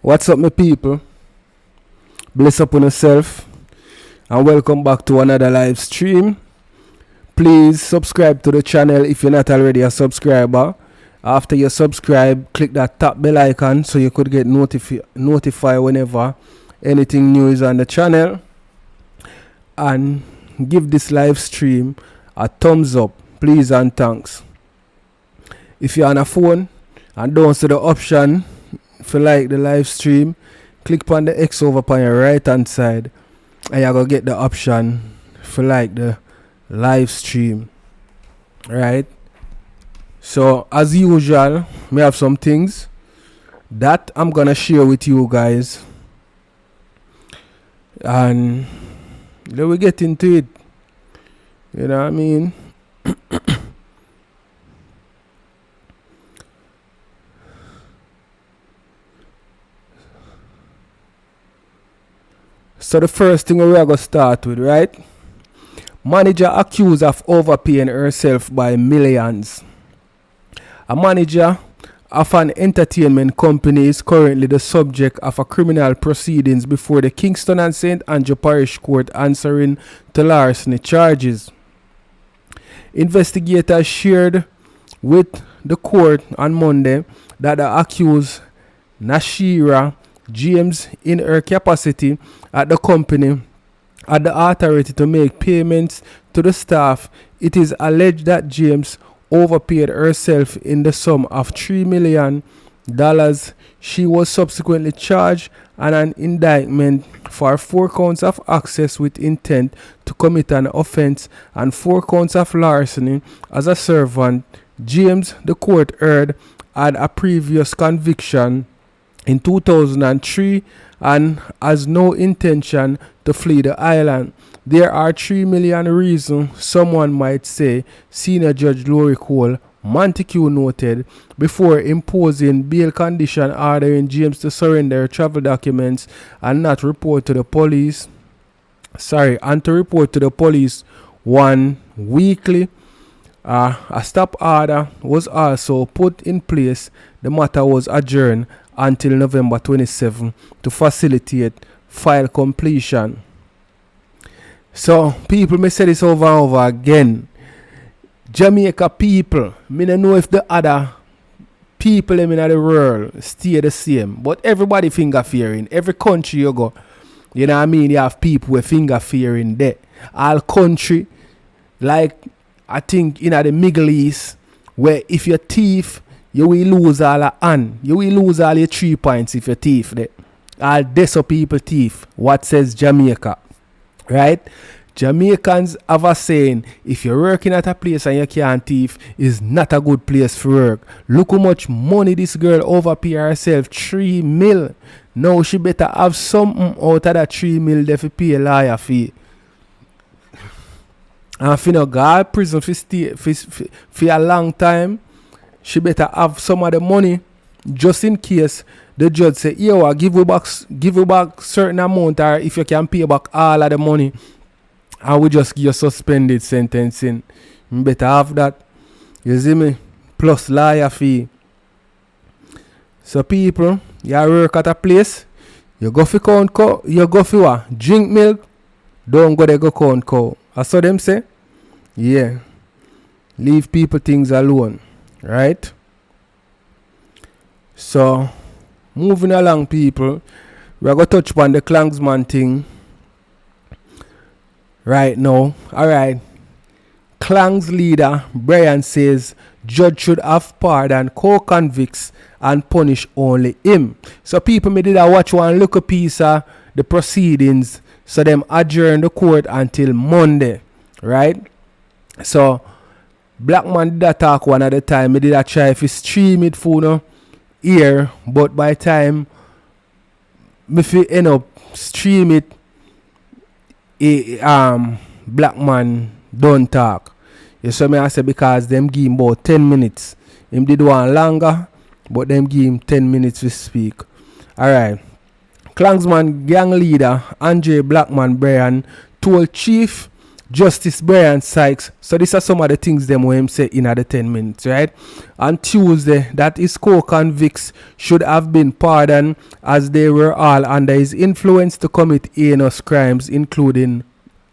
What's up, my people? Bless up on yourself and welcome back to another live stream. Please subscribe to the channel if you're not already a subscriber. After you subscribe, click that top bell icon so you could get notified whenever anything new is on the channel. And give this live stream a thumbs up, please and thanks. If you're on a phone and don't see the option if you like the live stream, click on the X over on your right hand side and you're going to get the option if you like the live stream. Right? So as usual, we have some things that I'm going to share with you guys. And then we get into it. You know what I mean? So the first thing we are going to start with, right? Manager accused of overpaying herself by millions. A manager of an entertainment company is currently the subject of a criminal proceedings before the Gvn And St0Ne Parish Court answering to larceny charges. Investigators shared with the court on Monday that the accused Nashira James, in her capacity at the company, had the authority to make payments to the staff. It is alleged that James overpaid herself in the sum of $3 million. She was subsequently charged on an indictment for 4 counts of access with intent to commit an offense and 4 counts of larceny as a servant. James, the court heard, had a previous conviction in 2003 and has no intention to flee the island. There are 3 million reasons someone might say, Senior Judge Lori Cole Montague noted, before imposing bail condition ordering James to surrender travel documents and not report to the police. And to report to the police 1 weekly. A stop order was also put in place. The matter was adjourned until November 27 to facilitate file completion. So people may say this over and over again. Jamaica people, me don't know if the other people in the world stay the same, but everybody finger fearing. Every country you go, you know what I mean, you have people with finger fearing there. All country, like I think in the Middle East, where if you're thief, you will lose all a hand. You will lose all your 3 points if you thief there. All this so people thief. What says Jamaica? Right? Jamaicans have a saying, if you're working at a place and you can't thief, is not a good place for work. Look how much money this girl overpay herself. 3 mil. Now she better have something out of that 3 mil there to pay a lawyer fee. And if you know God prison for a long time, she better have some of the money just in case the judge say, yo, give you back certain amount, or if you can pay back all of the money, and we just give you suspended sentencing. You better have that. You see me? Plus lawyer fee. So people, you work at a place, you go for count cow, you go for what? Drink milk, don't go there go count cow. I saw them say, yeah. Leave people things alone. Right? So, moving along, people, we're going to touch upon the Clansman thing right now. Alright. Clans leader Brian says judge should have pardoned co-convicts and punish only him. So, people may did watch one little piece of the proceedings, so them adjourn the court until Monday. Right? So, Black man did a talk one at a time. He did a try if he stream it for no here, but by time if you end up stream it, Black man don't talk. You see me I say because them give him about 10 minutes. Him did one longer, but them give him 10 minutes to speak. Alright. Clansman gang leader Andre Blackman Brian told Chief Justice Brian Sykes. So these are some of the things them where him say in the 10 minutes, right? On Tuesday, that his co-convicts should have been pardoned as they were all under his influence to commit heinous crimes, including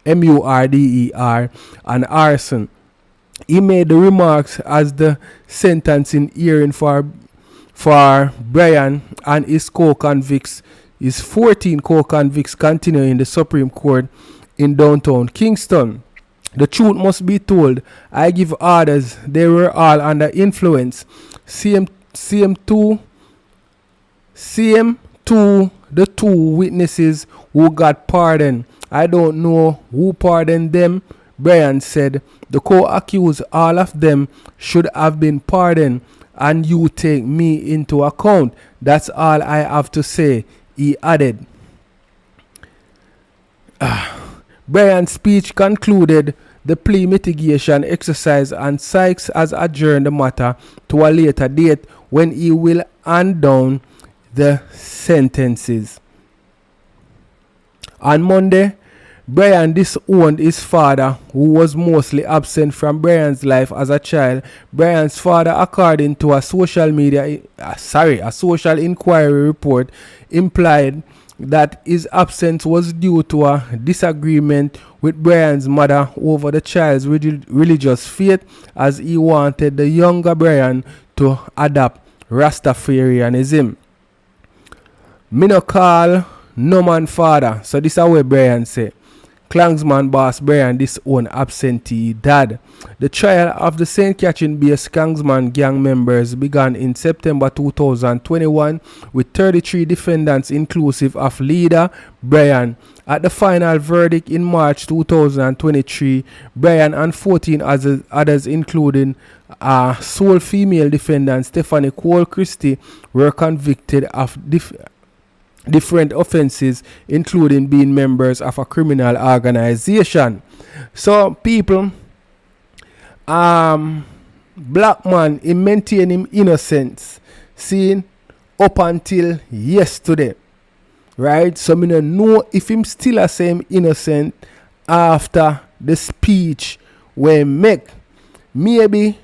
murder and arson. He made the remarks as the sentencing hearing for Brian and his co-convicts, his 14 co-convicts, continue in the Supreme Court in downtown Kingston. The truth must be told. I give orders. They were all under influence. CM2, the two witnesses who got pardoned. I don't know who pardoned them, Brian said. The co-accused, all of them, should have been pardoned, and you take me into account. That's all I have to say, he added. Brian's speech concluded the plea mitigation exercise, and Sykes has adjourned the matter to a later date when he will hand down the sentences. On Monday, Brian disowned his father, who was mostly absent from Brian's life as a child. Brian's father, according to a social inquiry report, implied that his absence was due to a disagreement with Brian's mother over the child's religious faith, as he wanted the younger Brian to adopt Rastafarianism. Me no call no man father, so this is what Brian say. Clansman boss Brian disowned absentee dad. The trial of the St. Catherine-based Clansman gang members began in September 2021 with 33 defendants inclusive of leader Brian. At the final verdict in March 2023, Brian and 14 others including sole female defendant Stephanie Cole Christie were convicted of different offenses, including being members of a criminal organization. So people, black man, he maintain him innocence seen up until yesterday, right? So me no know if him still a same innocent after the speech where make. Maybe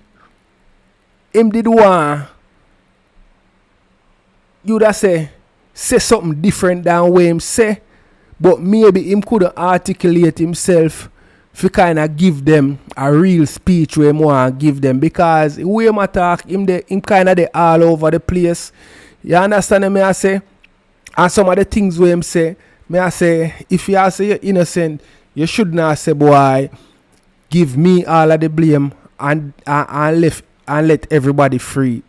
him did want you that say something different than what him say, but maybe him could articulate himself to kind of give them a real speech where him want to give them, because the way him attack him kind of all over the place. You understand me I say? And some of the things where him say, me I say, if you say you're innocent, you should not say, boy, give me all of the blame and let everybody free.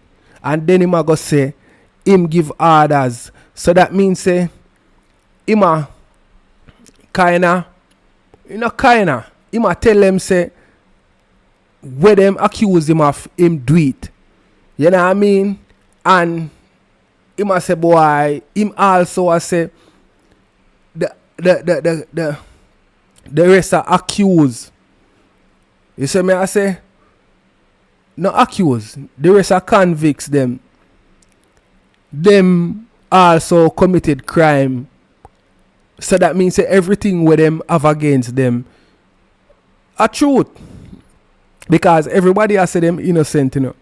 And then him a go say him give orders. So that means say him a him a tell them say where them accuse him of him do it. You know what I mean? And him a say, boy, him also a say the rest are accused. You see me I say no accused. The rest are convicts them. Them also committed crime. So that means that everything with them have against them are truth. Because everybody has said them innocent, you know.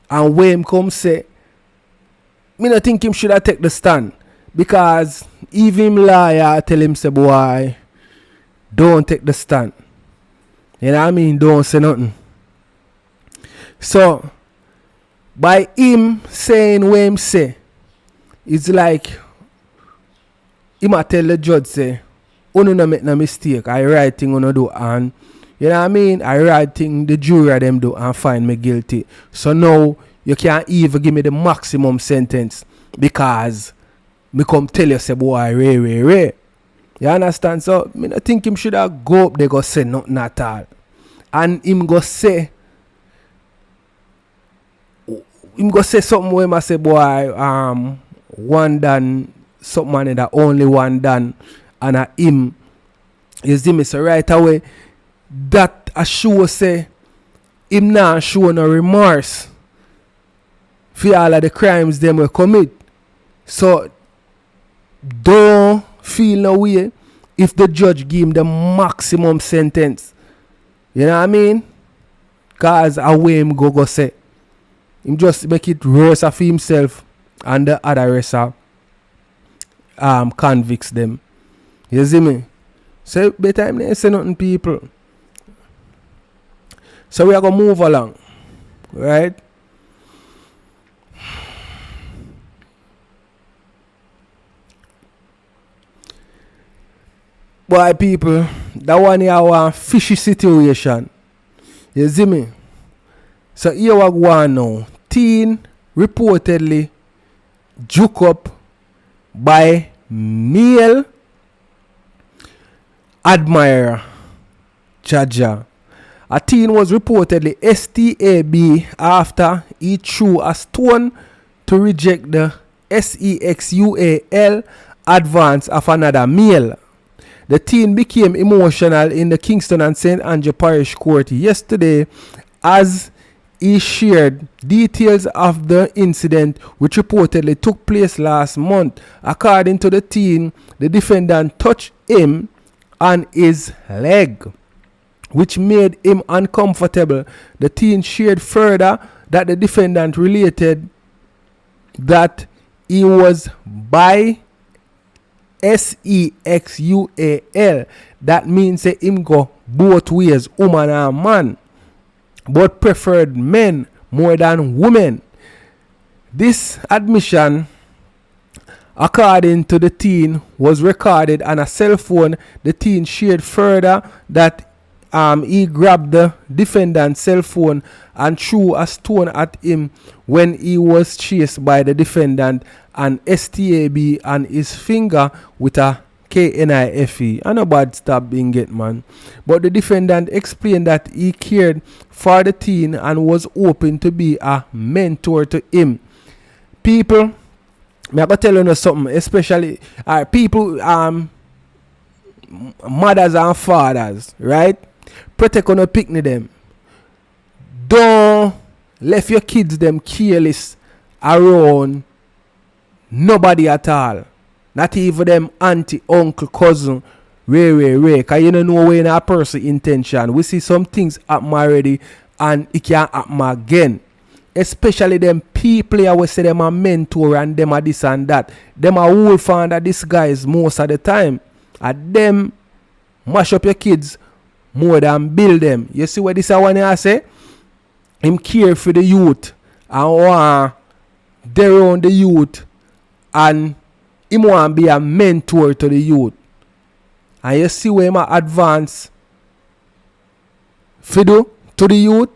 And when him come say, me not think him should have take the stand. Because even him lawyer tell him say, boy, don't take the stand. You know what I mean? Don't say nothing. So by him saying what him say, it's like him a tell the judge say, "Uno no make no mistake. I right thing uno do, and you know what I mean. I right thing the jury them do and find me guilty. So now you can't even give me the maximum sentence because me come tell you say, boy, Ray. You understand? So me not think him should have go up there go say nothing at all, and him go say." Him go say something where him say, boy, one done, something that only one done, and a him, you see me, so right away, that a show say, him not show no remorse for all of the crimes them will commit. So, don't feel no way, if the judge give him the maximum sentence. You know what I mean? Cause away him go say. Him just make it worse for himself and the other rest of convicts them. You see me? So better him say nothing, people. So we are gonna move along. Right? Boy, people, that one here a fishy situation. You see me? So here we go on now. Teen reportedly juke up by male admirer. Jaja. A teen was reportedly STAB after he threw a stone to reject the SEXUAL advance of another male. The teen became emotional in the Kingston and St0Ne Parish Court yesterday as he shared details of the incident which reportedly took place last month. According to the teen, the defendant touched him on his leg, which made him uncomfortable. The teen shared further that the defendant related that he was by SEXUAL. That means say him go both ways, woman and man, but preferred men more than women. This admission, according to the teen, was recorded on a cell phone. The teen shared further that he grabbed the defendant's cell phone and threw a stone at him when he was chased by the defendant and STAB on his finger with a KNIFE. And a bad stab being get, man. But the defendant explained that he cared for the teen and was hoping to be a mentor to him. People, I'm going to tell you something, especially people, mothers and fathers, right? Protect on a picnic them. Don't left your kids them careless around nobody at all. Not even them auntie, uncle, cousin, Ray. Cause you don't know where in a person intention. We see some things happen already and it can't happen again. Especially them people here we say them a mentor and them a this and that. Them a wolf under these guys most of the time. And them mash up your kids more than build them. You see what this one here say? Him care for the youth and want they around the youth and him want be a mentor to the youth. And you see where him advance fido to the youth.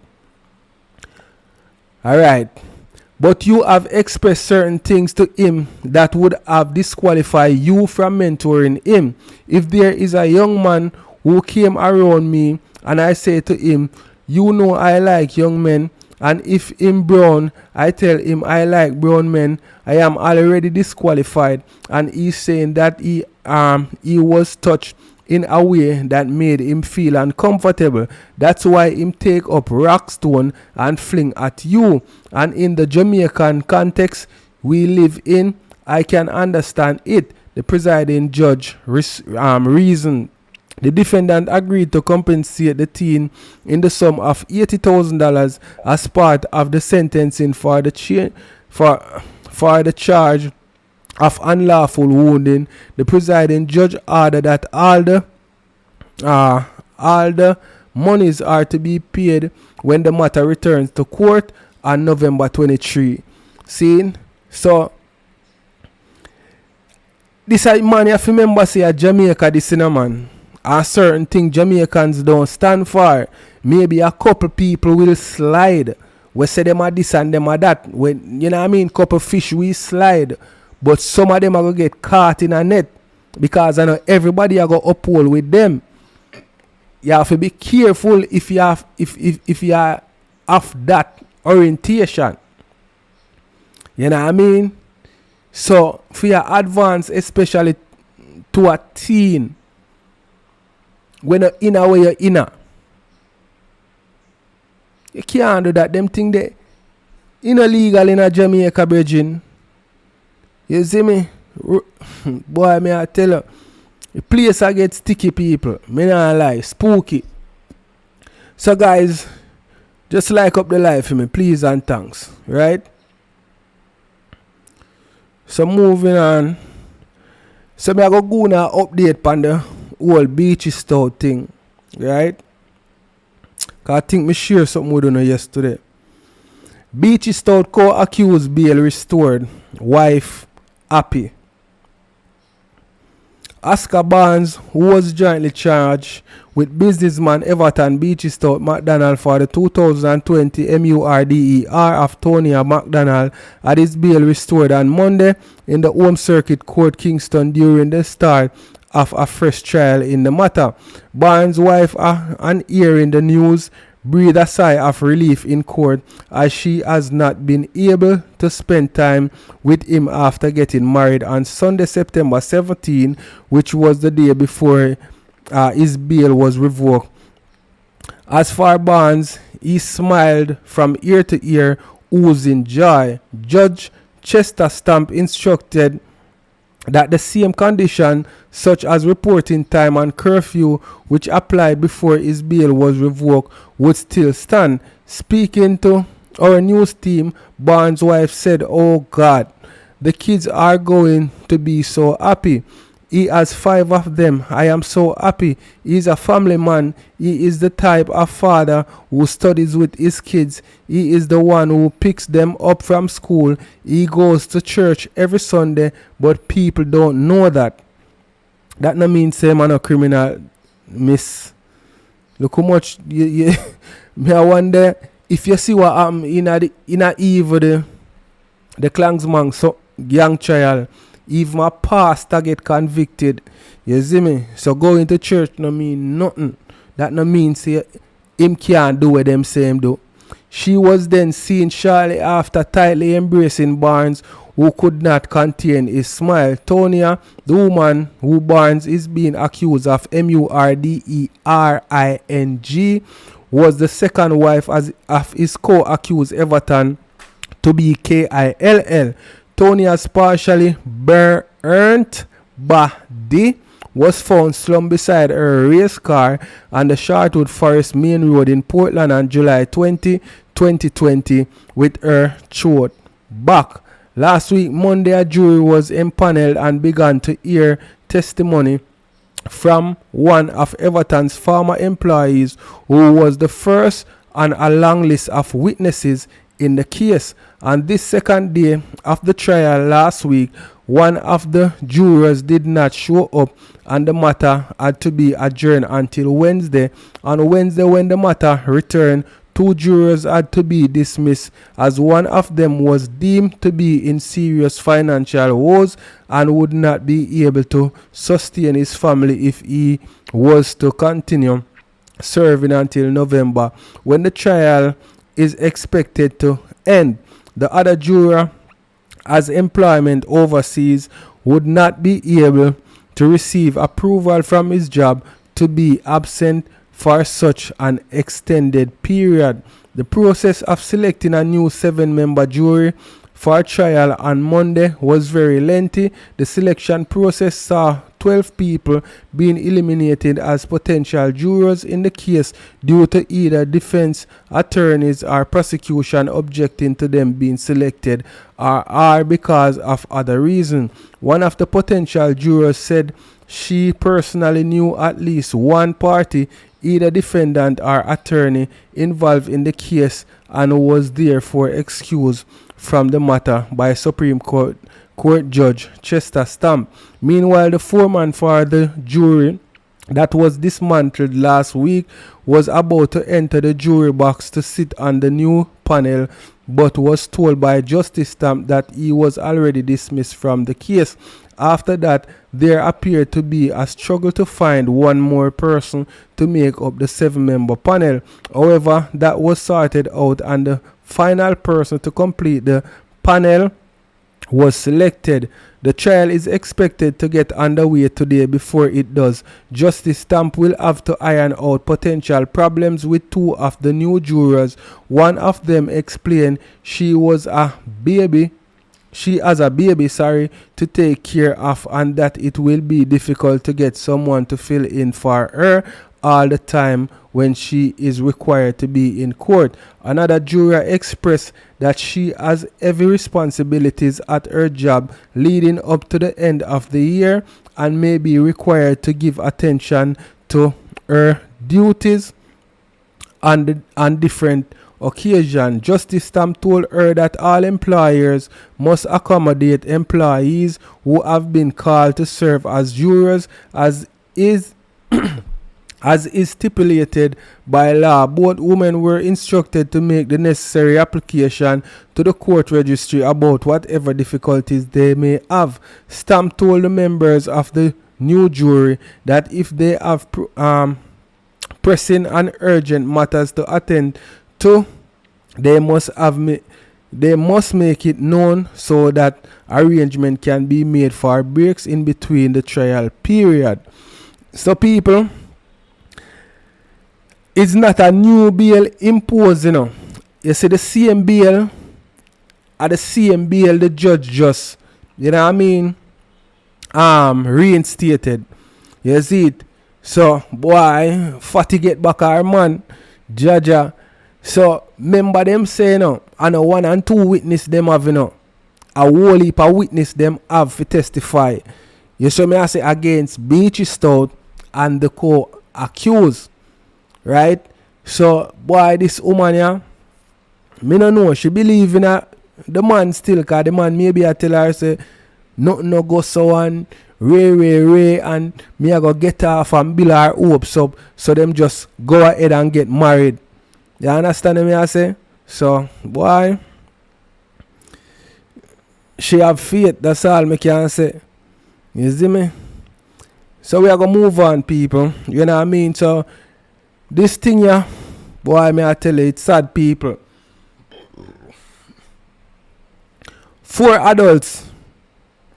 Alright. But you have expressed certain things to him that would have disqualified you from mentoring him. If there is a young man who came around me and I say to him, you know I like young men, and if him brown, I tell him I like brown men, I am already disqualified. And he's saying that he was touched in a way that made him feel uncomfortable. That's why him take up rock stone and fling at you. And in the Jamaican context we live in, I can understand it. The presiding judge reasoned. The defendant agreed to compensate the teen in the sum of $80,000 as part of the sentencing for the charge of unlawful wounding. The presiding judge ordered that all the monies are to be paid when the matter returns to court on November 23. See? So this man you have to remember say a Jamaica this in a man. A certain thing Jamaicans don't stand for. Maybe a couple people will slide. We say them are this and them are that. When you know what I mean, couple fish will slide. But some of them are gonna get caught in a net. Because I know everybody are gonna uphold with them. You have to be careful if you have if you are of that orientation. You know what I mean? So for your advance, especially to a teen, when you're in a way you're in a, you can't do that. Them thing they illegal in a Jamaica, Virgin. You see me? Boy, me I tell you, The place I get sticky, people. Me not lie, spooky. So guys, just like up the life for me, please and thanks. Right? So moving on. So me I go now update on the whole beachy stout thing. Right? Cause I think me share something with you yesterday. Beachy stout co-accused bail restored. Wife happy. Oscar Barnes, who was jointly charged with businessman Everton Beachy Stout McDonald for the 2020 MURDER of Tonya McDonald, had his bail restored on Monday in the Home Circuit Court Kingston during the start of a fresh trial in the matter. Barnes' wife, on hearing the news, breathed a sigh of relief in court as she has not been able to spend time with him after getting married on Sunday, September 17, which was the day before his bail was revoked. As for Barnes, he smiled from ear to ear, oozing joy. Judge Chester Stamp instructed that the same condition, such as reporting time and curfew, which applied before his bail was revoked, would still stand. Speaking to our news team, Barnes' wife said, "Oh God, the kids are going to be so happy. He has 5 of them. I am so happy. He is a family man. He is the type of father who studies with his kids. He is the one who picks them up from school. He goes to church every Sunday, but people don't know that." That no mean say man a criminal, miss. Look how much you me I wonder if you see what happened in a evil the Clansman so young child. Even my pastor get convicted. You see me? So going to church no mean nothing. That no mean say him can't do what them say him do. She was then seen shortly after tightly embracing Barnes, who could not contain his smile. Tonya, the woman who Barnes is being accused of MURDERING, was the second wife of his co-accused Everton to be KILL. Tonya's partially burnt body was found slumped beside her race car on the Chartwood Forest Main Road in Portland on July 20, 2020, with her throat back. Last week, Monday, a jury was impaneled and began to hear testimony from one of Everton's former employees, who was the first on a long list of witnesses in the case. On this second day of the trial last week, one of the jurors did not show up and the matter had to be adjourned until Wednesday. On Wednesday, when the matter returned, 2 jurors had to be dismissed as one of them was deemed to be in serious financial woes and would not be able to sustain his family if he was to continue serving until November, when the trial is expected to end. The other juror, as employment overseas, would not be able to receive approval from his job to be absent for such an extended period. The process of selecting a new 7-member jury for trial on Monday was very lengthy. The selection process saw 12 people being eliminated as potential jurors in the case due to either defense attorneys or prosecution objecting to them being selected, or because of other reasons. One of the potential jurors said she personally knew at least one party, either defendant or attorney, involved in the case and was therefore excused from the matter by Supreme Court Judge Chester Stamp. Meanwhile, the foreman for the jury that was dismantled last week was about to enter the jury box to sit on the new panel, but was told by Justice Stamp that he was already dismissed from the case. After that, there appeared to be a struggle to find one more person to make up the 7-member panel. However, that was sorted out and the final person to complete the panel was selected. The trial is expected to get underway today. Before it does, Justice Stamp will have to iron out potential problems with 2 of the new jurors. One of them explained she was a baby she has a baby, to take care of, and that it will be difficult to get someone to fill in for her all the time when she is required to be in court. Another juror expressed that she has heavy responsibilities at her job leading up to the end of the year and may be required to give attention to her duties on different occasion. Justice Stam told her that all employers must accommodate employees who have been called to serve as jurors as is stipulated by law. Both women were instructed to make the necessary application to the court registry about whatever difficulties they may have. Stam told the members of the new jury that if they have pressing and urgent matters to attend to, they must make it known so that arrangement can be made for breaks in between the trial period. So people, it's not a new bail imposed, You see, the same bail the judge just, reinstated. You see it? So, boy, Fatty get back our man, Jaja. So, remember them saying, and a 1 and 2 witness them have, a whole heap of witness them have to testify. You saw me I say against Beachy Stout and the co-accused. Right? So, boy, this woman, me no know. She believe in the man still, because the man maybe I tell her, say, nothing no go so on. Ray, and me I go get off and build her hopes up, so them just go ahead and get married. You understand me I say? So, boy, she have faith, that's all me can say. You see me? So we are going to move on, people. You know what I mean? So, this thing here, boy, me I tell you, it's sad, people. 4 adults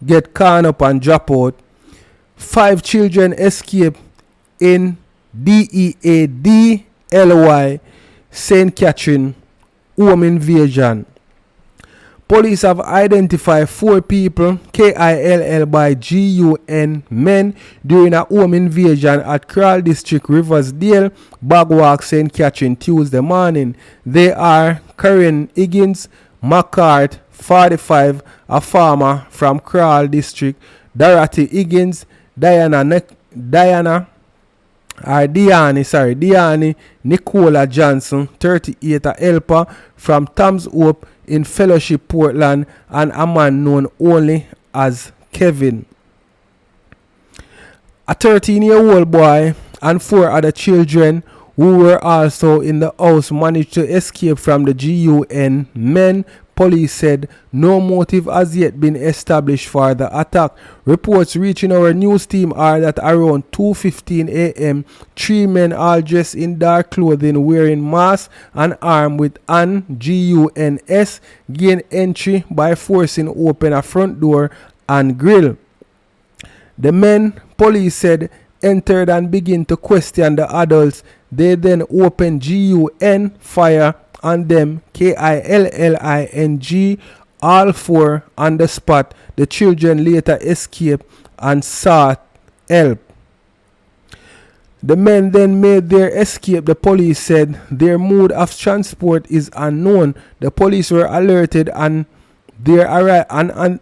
get caught up and drop out. 5 children escape in B0Y St. Catherine home invasion. Police have identified 4 people KILL by GUN men during a home invasion at Kral District, Riversdale, Bagwalk, St. Catherine, Tuesday morning. They are Karen Higgins McCart, 45, a farmer from Kral District, Dorothy Higgins, Diane Nicola Johnson, 38, a helper from Tom's Hope in Fellowship, Portland, and a man known only as Kevin. A 13-year-old boy and 4 other children who were also in the house managed to escape from the GUN men. Police said no motive has yet been established for the attack. Reports reaching our news team are that around 2:15 a.m., 3 men all dressed in dark clothing wearing masks and armed with an GUNS gained entry by forcing open a front door and grill. The men, police said, entered and began to question the adults. They then opened GUN fire on them, KILLING, all 4 on the spot. The children later escaped and sought help. The men then made their escape. The police said their mode of transport is unknown. The police were alerted on their on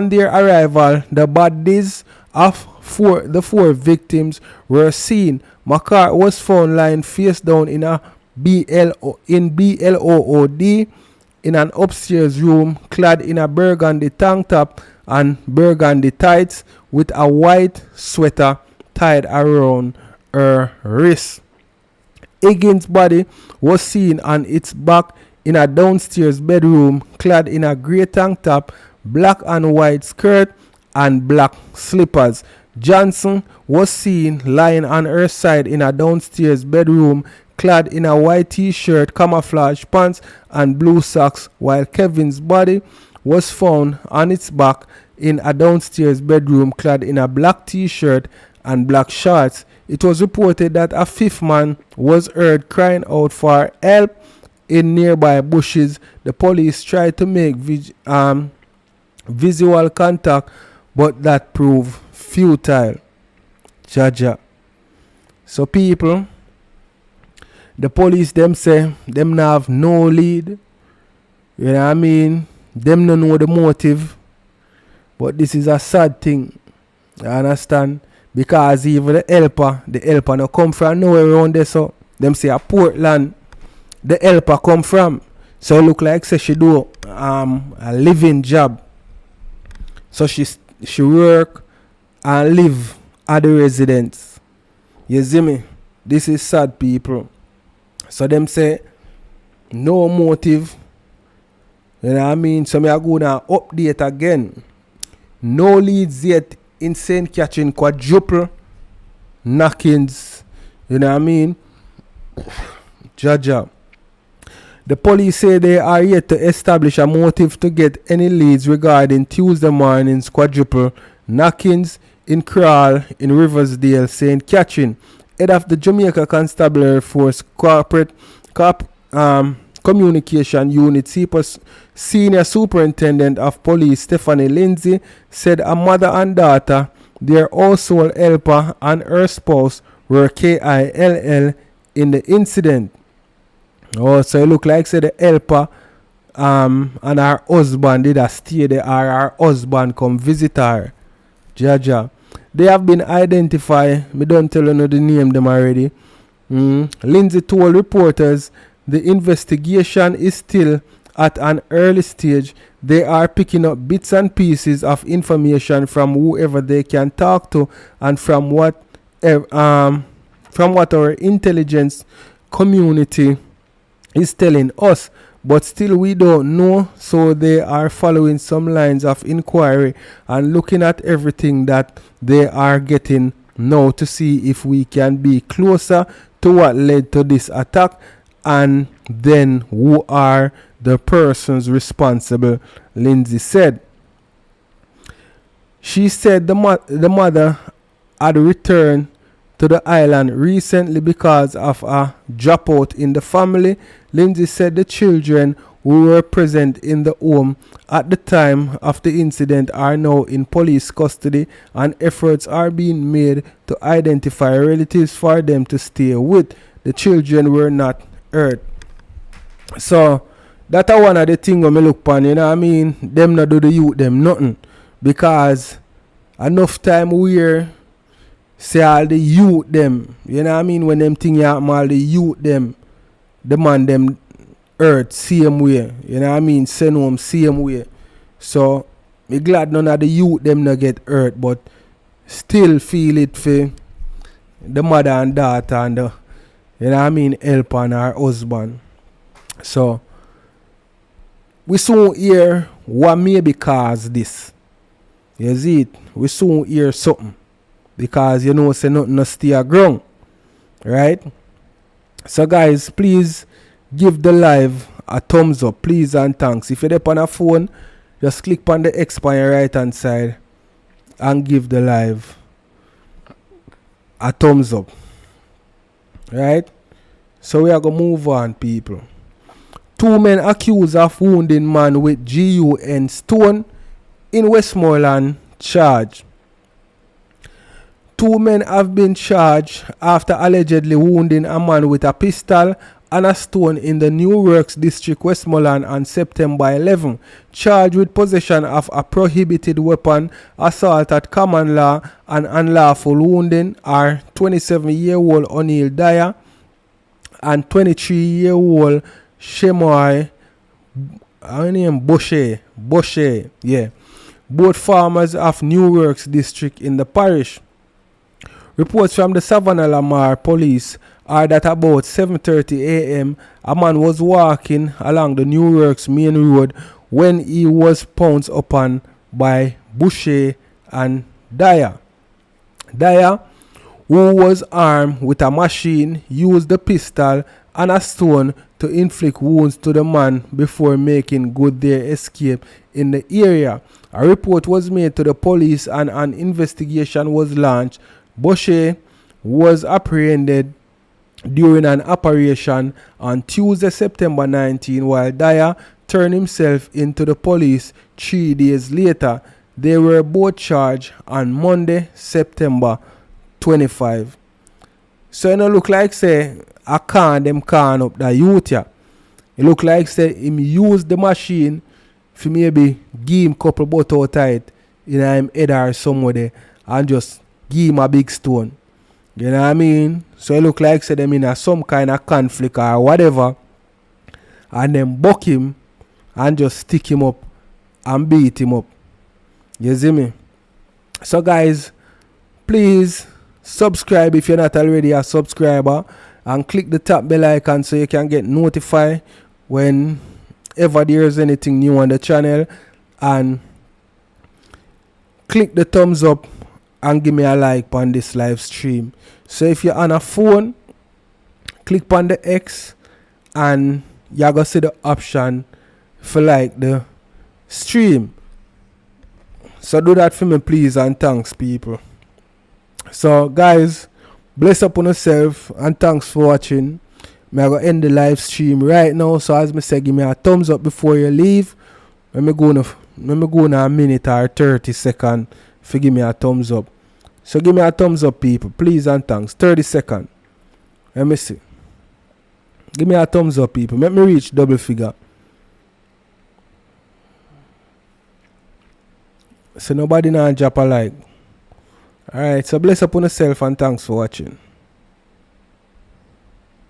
their arrival, the bodies of the 4 victims were seen. McCart was found lying face down in a BLOOD in an upstairs room, clad in a burgundy tank top and burgundy tights with a white sweater tied around her wrist. Higgins' body was seen on its back in a downstairs bedroom, clad in a grey tank top, black and white skirt and black slippers. Johnson was seen lying on her side in a downstairs bedroom, clad in a white t-shirt, camouflage pants and blue socks, while Kevin's body was found on its back in a downstairs bedroom, clad in a black t-shirt and black shorts. It was reported that a 5th man was heard crying out for help in nearby bushes. The police tried to make visual contact, but that proved futile. Jaja. So people, the police them say them not have no lead. You know what I mean? Them no know the motive. But this is a sad thing. You understand? Because even the helper no come from nowhere around there. So them say a Portland the helper come from. So it look like say she do a living job. So she work and live at the residence. You see me? This is sad, people. So them say no motive. You know what I mean? So me are gonna update again. No leads yet in St. Catherine Quadruple knockings. You know what I mean? Jaja. The police say they are yet to establish a motive to get any leads regarding Tuesday morning's Quadruple knockings in Crawl in Riversdale, St. Catherine. Head of the Jamaica Constabulary Force Communication Unit Senior Superintendent of Police Stephanie Lindsay said a mother and daughter, their household helper and her spouse were KILL in the incident. Oh, so it look like say the helper and her husband did a stay there, or her husband come visit her. Jaja. They have been identified. Me don't tell you the name them already. Lindsay told reporters the investigation is still at an early stage. They are picking up bits and pieces of information from whoever they can talk to and from what our intelligence community is telling us, but still we don't know, so they are following some lines of inquiry and looking at everything that they are getting now to see if we can be closer to what led to this attack and then who are the persons responsible, Lindsay said. She said the mother had returned to the island recently because of a dropout in the family. Lindsay said the children who were present in the home at the time of the incident are now in police custody and efforts are being made to identify relatives for them to stay with. The children were not hurt. So that's one of the things when I look upon, you know what I mean? Them not do the youth them nothing. Because enough time we say all the youth them, you know what I mean? When them thing happen, all the youth them, the man them hurt same way. You know what I mean? Send home same way. So me glad none of the youth them not get hurt, but still feel it for the mother and daughter and the, you know what I mean, help on her husband. So we soon hear what maybe caused this. You see it? We soon hear something. Because you know say nothing no stay a ground. Right? So guys, please give the live a thumbs up, please and thanks. If you're on a phone, just click on the X on your right hand side and give the live a thumbs up. Right? So we are going to move on, people. 2 men accused of wounding man with Gvn stone in Westmoreland charged. 2 men have been charged after allegedly wounding a man with a pistol and a stone in the New Works District, Westmoreland on September 11. Charged with possession of a prohibited weapon, assault at common law, and unlawful wounding are 27-year-old O'Neil Dyer and 23-year-old B0Y. Boshe, yeah. Both farmers of New Works District in the parish. Reports from the Savannah Lamar police are that about 7:30 a.m. a man was walking along the New Works main road when he was pounced upon by Boshe and Dyer. Dyer, who was armed with a machine, used the pistol and a stone to inflict wounds to the man before making good their escape in the area. A report was made to the police and an investigation was launched. Boshe was apprehended during an operation on Tuesday, September 19, while Dyer, turned himself into the police 3 days later. They were both charged on Monday, September 25. So it look like say I can up the youth here. It look like say him use the machine for maybe give him couple butter tight in him head or somewhere there and just give him a big stone. You know what I mean? So it look like say them in a some kind of conflict or whatever, and then buck him and just stick him up and beat him up. You see me? So guys, please subscribe if you're not already a subscriber, and click the top bell icon so you can get notified whenever there's anything new on the channel, and click the thumbs up and give me a like on this live stream. So if you're on a phone, click on the X and you're gonna see the option for like the stream. So do that for me please, and thanks people. So guys, bless up on yourself and thanks for watching. I'm going to end the live stream right now. So as me say, give me a thumbs up before you leave. Let me go in a minute or 30 seconds for give me a thumbs up. So give me a thumbs up people, please and thanks. 30 seconds. Let me see. Give me a thumbs up people. Let me reach double figure. So nobody now drop a like. Alright, so bless up on yourself and thanks for watching.